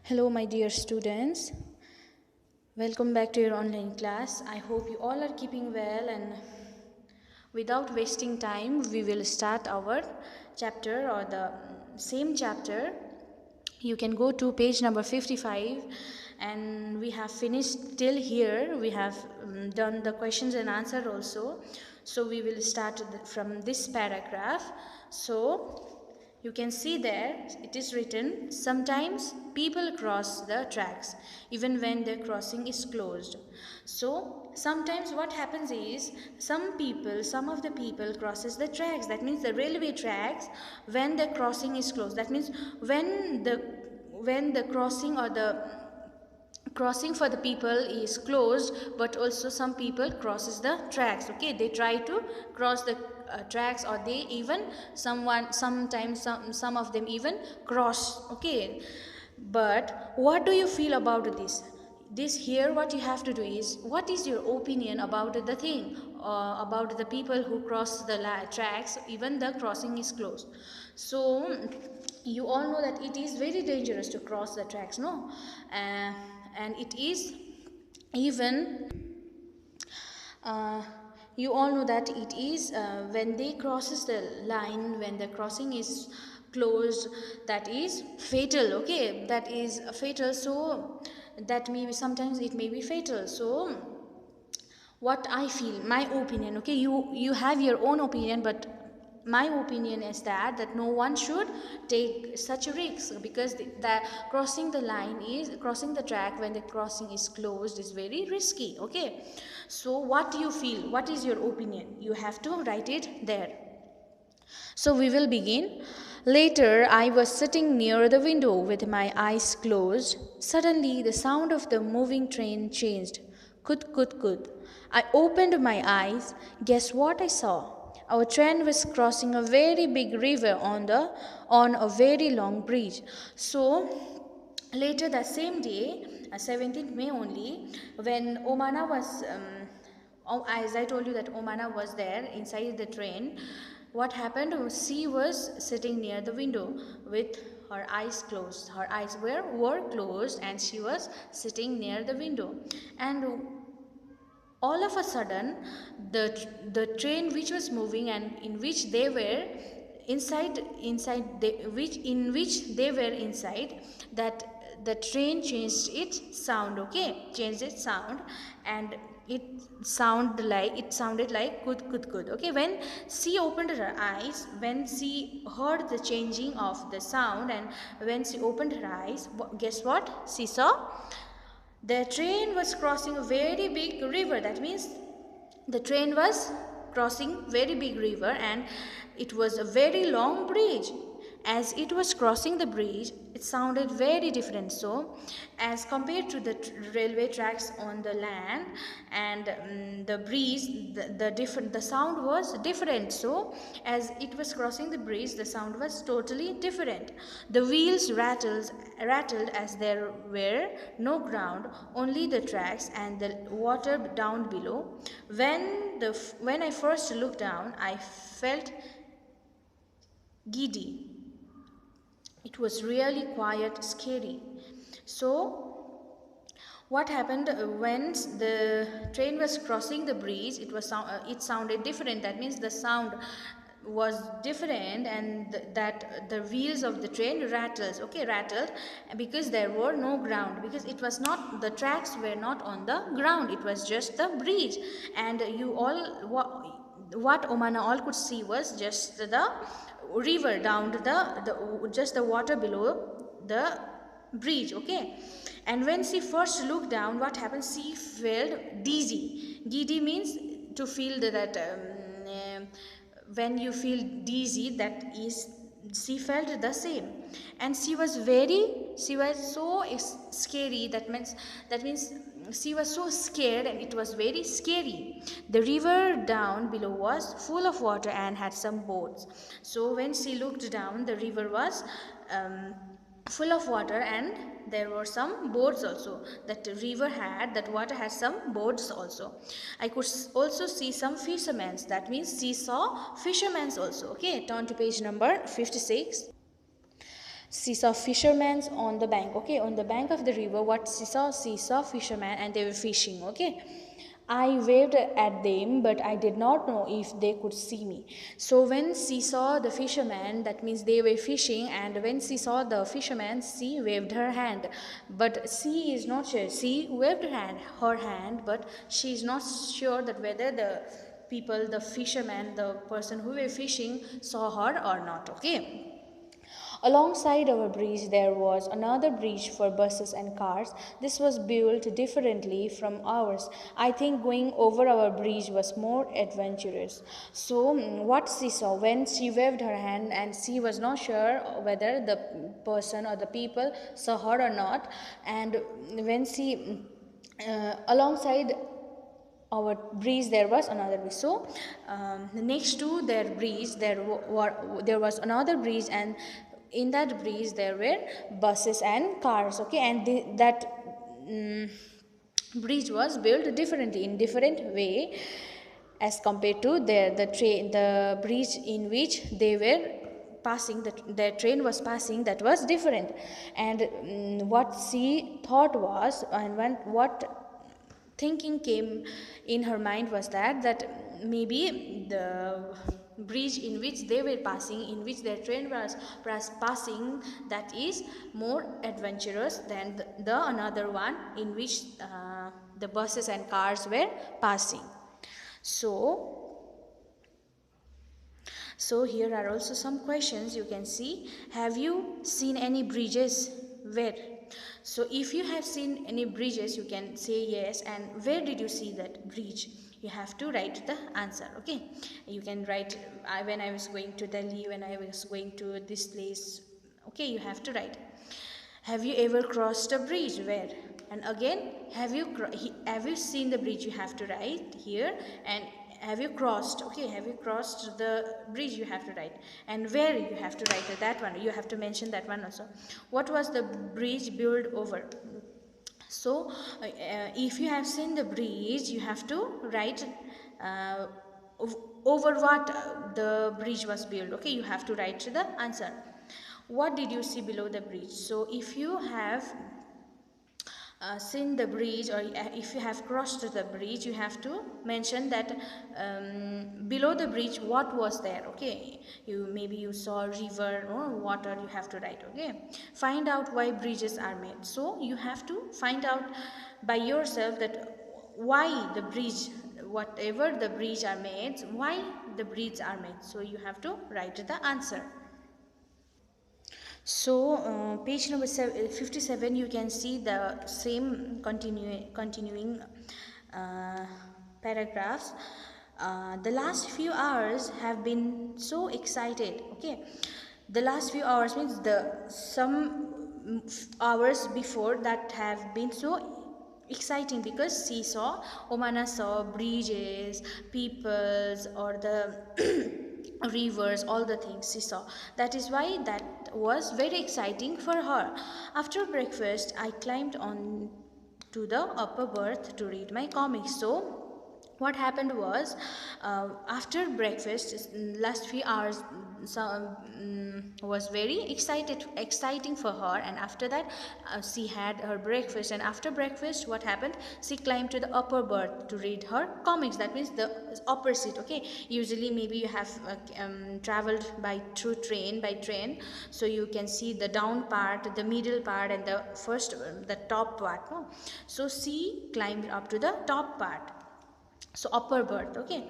Hello, my dear students. Welcome back to your online class. I hope you all are keeping well, and without wasting time, we will start our chapter or the same chapter. You can go to page number 55, and we have finished till here. We have done the questions and answer also. So we will start from this paragraph. So you can see there it is written, sometimes people cross the tracks even when the crossing is closed. So sometimes what happens is some of the people crosses the tracks, that means the railway tracks, when the crossing is closed. That means when the crossing or the crossing for the people is closed, but also some people crosses the tracks. Okay, they try to cross the tracks, or they even sometimes some of them even cross. Okay, but what do you feel about this here? What you have to do is, what is your opinion about the thing, about the people who cross the tracks even the crossing is closed? So you all know that it is very dangerous to cross the tracks, no? And it is even uh, you all know that it is when they crosses the line, when the crossing is closed, that is fatal. Okay, that is fatal. So that may be, sometimes it may be fatal. So what I feel, my opinion, okay, you have your own opinion, but my opinion is that no one should take such a risk, because the crossing the line is crossing the track when the crossing is closed is very risky. Okay, so what do you feel? What is your opinion? You have to write it there. So we will begin. Later, I was sitting near the window with my eyes closed. Suddenly, the sound of the moving train changed. Kut kut kut. I opened my eyes. Guess what I saw? Our train was crossing a very big river on a very long bridge. So later that same day, 17th May only, when Omana was as I told you that Omana was there inside the train, what happened was she was sitting near the window with her eyes closed. Her eyes were closed, and she was sitting near the window. And all of a sudden, the train which was moving and in which they were which they were inside, that the train changed its sound. Okay, changed its sound, and it sounded like kut kut kut. Okay, when she opened her eyes, when she heard the changing of the sound, and when she opened her eyes, guess what she saw? The train was crossing a very big river. That means the train was crossing very big river, and it was a very long bridge. As it was crossing the bridge, it sounded very different. So as compared to the railway tracks on the land and the bridge, the sound was different. So as it was crossing the bridge, the sound was totally different. The wheels rattled as there were no ground, only the tracks and the water down below. When I first looked down, I felt giddy. It was really quite scary. So what happened when the train was crossing the bridge? It sounded different. That means the sound was different, and that the wheels of the train rattled, because there were no ground, because it was not, the tracks were not on the ground, it was just the bridge. And you all, what Omana all could see was just the river down to the just the water below the bridge. Okay, and when she first looked down, what happened? She felt dizzy. Giddy means to feel when you feel dizzy, that is, she felt the same. And she was so scary. That means she was so scared, and it was very scary. The river down below was full of water and had some boats. So when she looked down, the river was full of water, and there were some boats also. That river had, that water had some boats also. I could also see some fishermen. That means she saw fishermen also. Okay, turn to page number 56. She saw fishermen on the bank. Okay, on the bank of the river, what she saw fishermen and they were fishing. Okay, I waved at them, but I did not know if they could see me. So when she saw the fishermen, that means they were fishing, and when she saw the fishermen, she waved her hand. But she is not sure. She waved her hand, but she is not sure that whether the people, the fishermen, the person who were fishing saw her or not. Okay. Alongside our bridge, there was another bridge for buses and cars. This was built differently from ours. I think going over our bridge was more adventurous. So, what she saw when she waved her hand, and she was not sure whether the person or the people saw her or not, and when she alongside our bridge there was another bridge. So next to their bridge there was another bridge, and in that bridge there were buses and cars. Okay, and that bridge was built differently, in different way as compared to the bridge in which they were passing, their train was passing, that was different. And what she thought was, and what thinking came in her mind was that maybe the bridge in which they were passing, in which their train was passing, that is more adventurous than the another one in which the buses and cars were passing. So here are also some questions you can see. Have you seen any bridges? Where? So if you have seen any bridges, you can say yes, and where did you see that bridge? You have to write the answer. Okay, you can write when I was going to Delhi, when I was going to this place. Okay, you have to write. Have you ever crossed a bridge? Where? And again, have you seen the bridge? You have to write here. And have you crossed? Okay, have you crossed the bridge? You have to write. And where? You have to write that one. You have to mention that one also. What was the bridge built over? So if you have seen the bridge, you have to write over what the bridge was built. Okay, you have to write the answer. What did you see below the bridge? So if you have seen the bridge, or if you have crossed the bridge, you have to mention that below the bridge what was there. Okay, maybe you saw a river or water, you have to write. Okay, find out why bridges are made. So you have to find out by yourself that why the bridge, whatever the bridge are made, why the bridges are made. So you have to write the answer. So page number 57, you can see the same continuing paragraphs. The last few hours have been so excited. Okay, the last few hours means some hours before that have been so exciting, because she saw, Omana saw bridges, peoples, or the rivers, all the things she saw. That is why that was very exciting for her. After breakfast, I climbed on to the upper berth to read my comics. So what happened was, after breakfast, last few hours was very exciting for her, and after that she had her breakfast, and after breakfast what happened, she climbed to the upper berth to read her comics. That means the upper seat. Okay, usually maybe you have traveled by train, so you can see the down part, the middle part, and the top part, no? So she climbed up to the top part, so upper berth. Okay,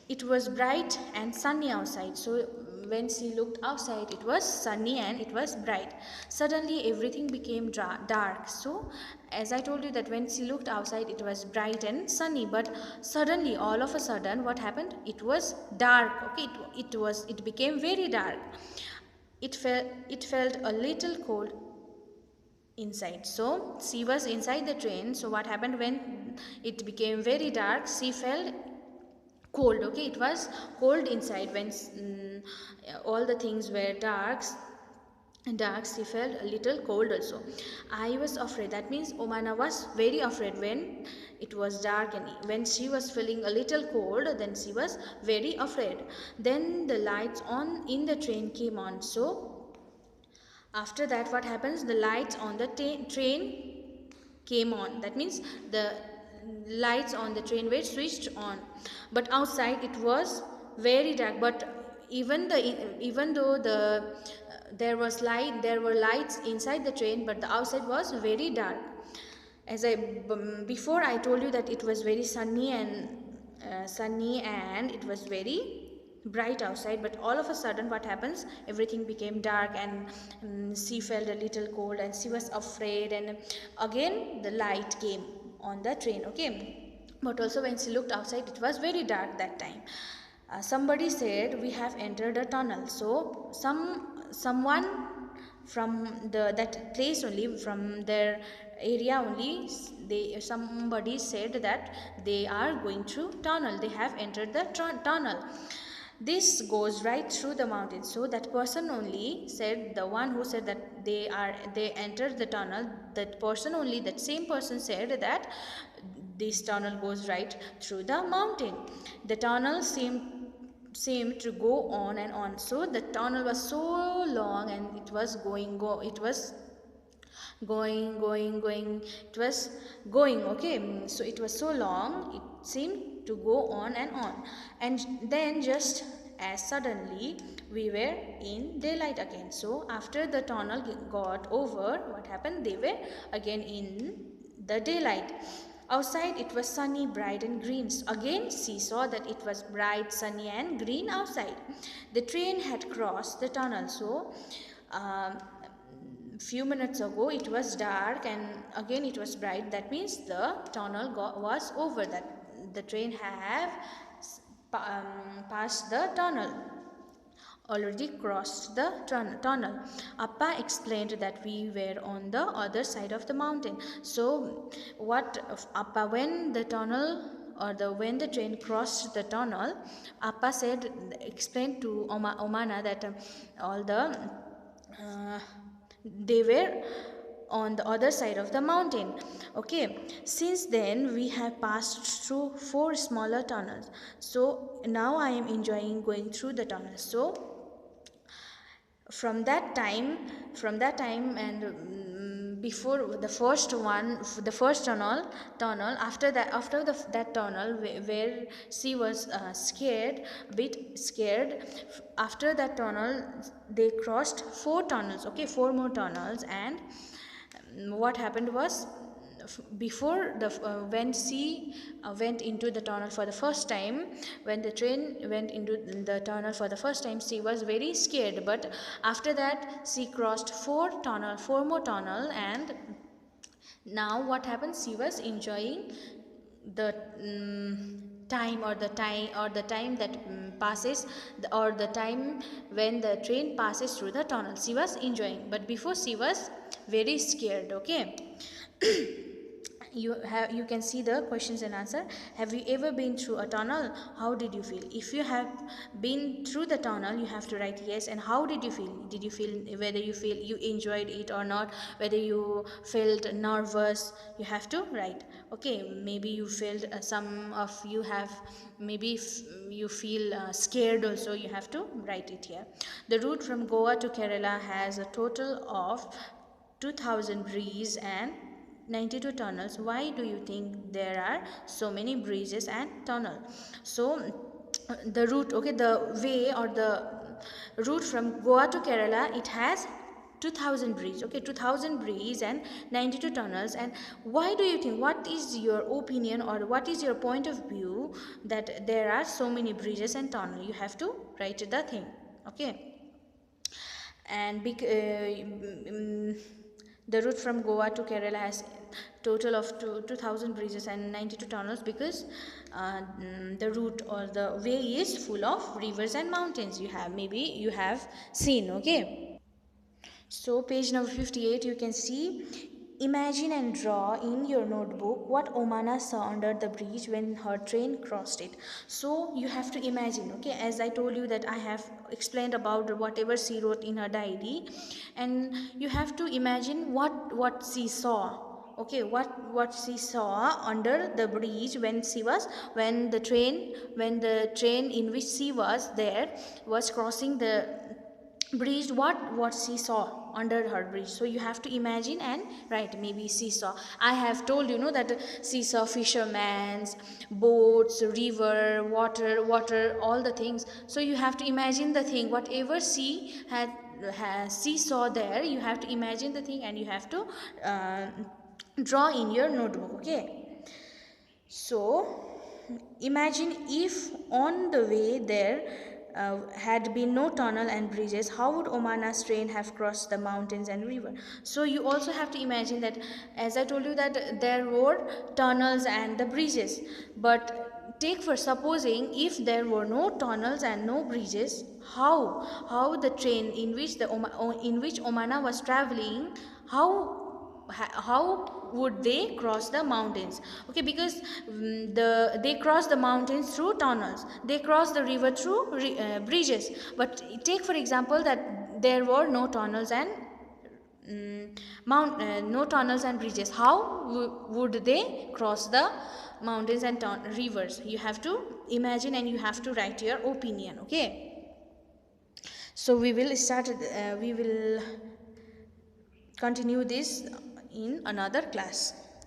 it was bright and sunny outside. So when she looked outside, it was sunny and it was bright. Suddenly everything became dark. So as I told you that when she looked outside, it was bright and sunny, but suddenly, all of a sudden, what happened? It was dark. Okay, it became very dark. It felt a little cold inside. So she was inside the train. So what happened, when it became very dark, she felt cold. Okay, it was cold inside when all the things were dark. She felt a little cold also. I was afraid. That means Omana was very afraid when it was dark, and when she was feeling a little cold, then she was very afraid. Then the lights on in the train came on. So After that, what happens? The lights on the train came on. That means the lights on the train were switched on, but outside it was very dark. But even though there were lights inside the train, but the outside was very dark. As before I told you that it was very sunny and it was very bright outside, but all of a sudden what happens, everything became dark, and she felt a little cold and she was afraid, and again the light came on the train. Okay, but also when she looked outside, it was very dark that time. Somebody said, we have entered a tunnel. So someone from that place only, from their area only, somebody said that they are going through tunnel, they have entered the tunnel. This goes right through the mountain. So that person only said, the one who said that they entered the tunnel, that person only, that same person said that this tunnel goes right through the mountain. The tunnel seemed to go on and on. So the tunnel was so long, and it was going, it was going. Okay, so it was so long, it seemed to go on and on, and then just as suddenly we were in daylight again. So after the tunnel got over, what happened? They were again in the daylight. Outside it was sunny, bright and green. So again she saw that it was bright, sunny and green outside. The train had crossed the tunnel. So few minutes ago it was dark and again it was bright. That means the tunnel was over, that the train have passed the tunnel, already crossed the tunnel. Appa explained that we were on the other side of the mountain. So what Appa, when the tunnel when the train crossed the tunnel, Appa explained to Omana that all the they were on the other side of the mountain. Okay, since then we have passed through 4 smaller tunnels. So now I am enjoying going through the tunnels. So from that time and before the first tunnel, after that tunnel where she was a bit scared, after that tunnel they crossed 4 tunnels. Okay, 4 more tunnels. And what happened was, before when she went into the tunnel for the first time, when the train went into the tunnel for the first time, she was very scared. But after that she crossed 4 more tunnel, and now what happened, she was enjoying the time that passes, or the time when the train passes through the tunnel. She was enjoying, but before she was very scared. Okay. You can see the questions and answer. Have you ever been through a tunnel? How did you feel? If you have been through the tunnel, you have to write yes. And how did you feel? Did you feel, whether you enjoyed it or not, whether you felt nervous, you have to write. Okay, maybe you felt some of you have, maybe you feel scared also, you have to write it here. The route from Goa to Kerala has a total of 2000 bridges and 92 tunnels. Why do you think there are so many bridges and tunnels? So the route, okay, the way or the route from Goa to Kerala, it has 2000 bridges. Okay, 2000 bridges and 92 tunnels. And why do you think, what is your opinion or what is your point of view that there are so many bridges and tunnels? You have to write the thing. Okay. And the route from Goa to Kerala has total of 2000 bridges and 92 tunnels, because the route or the way is full of rivers and mountains. Maybe you have seen. Okay, so page number 58, you can see, imagine and draw in your notebook what Omana saw under the bridge when her train crossed it. So you have to imagine. Okay, as I told you that I have explained about whatever she wrote in her diary, and you have to imagine what she saw. Okay, what she saw under the bridge when the train in which she was there was crossing the bridge. What she saw. under her bridge. So you have to imagine and write. Maybe seesaw, I have told that seesaw, fisherman's, boats, river, water, all the things. So you have to imagine the thing, whatever sea has seesaw there, you have to imagine the thing and you have to draw in your notebook. Okay, so imagine if on the way there had been no tunnel and bridges, how would Omana's train have crossed the mountains and river? So you also have to imagine that, as I told you, that there were tunnels and the bridges. But take for supposing if there were no tunnels and no bridges, how the train in which Omana was traveling, how would they cross the mountains? Okay, because they cross the mountains through tunnels, they cross the river through bridges. But take for example that there were no tunnels and no tunnels and bridges, how would they cross the mountains and rivers? You have to imagine and you have to write your opinion. Okay, so we will continue this in another class.